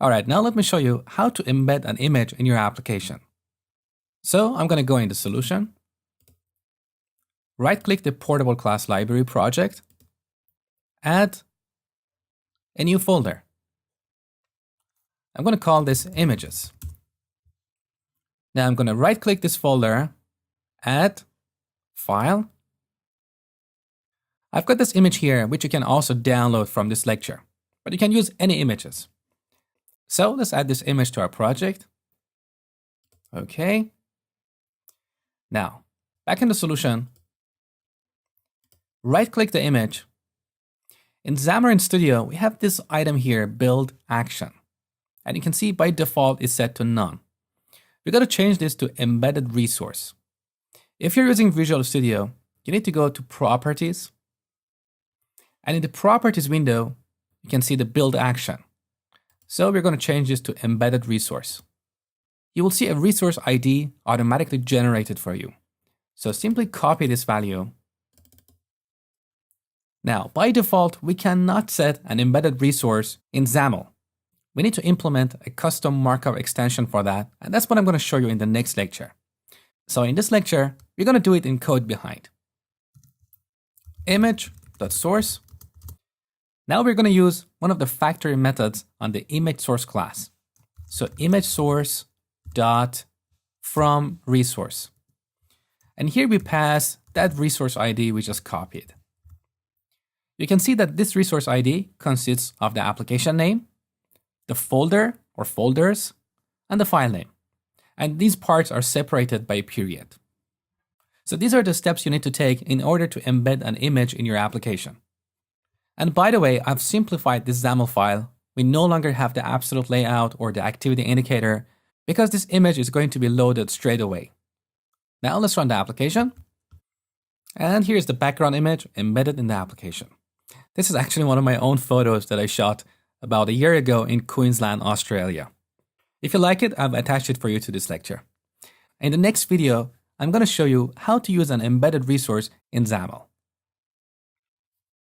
All right, now let me show you how to embed an image in your application. So I'm going to go into Solution, right-click the Portable Class Library project, add a new folder. I'm going to call this Images. Now I'm going to right-click this folder, add File. I've got this image here, which you can also download from this lecture, but you can use any images. So let's add this image to our project. Okay. Now, back in the solution, right-click the image. In Xamarin Studio, we have this item here, Build Action. And you can see by default it's set to none. We've got to change this to Embedded Resource. If you're using Visual Studio, you need to go to Properties. And in the Properties window, you can see the Build Action. So we're going to change this to Embedded Resource. You will see a resource ID automatically generated for you. So simply copy this value. Now, by default, we cannot set an embedded resource in XAML. We need to implement a custom markup extension for that, and that's what I'm going to show you in the next lecture. So in this lecture, we're going to do it in code behind. Image.source. Now we're going to use one of the factory methods on the image source class. So image source dot from resource. And here we pass that resource ID we just copied. You can see that this resource ID consists of the application name, the folder or folders, and the file name. And these parts are separated by a period. So these are the steps you need to take in order to embed an image in your application. And by the way, I've simplified this XAML file. We no longer have the absolute layout or the activity indicator because this image is going to be loaded straight away. Now let's run the application. And here's the background image embedded in the application. This is actually one of my own photos that I shot about a year ago in Queensland, Australia. If you like it, I've attached it for you to this lecture. In the next video, I'm going to show you how to use an embedded resource in XAML.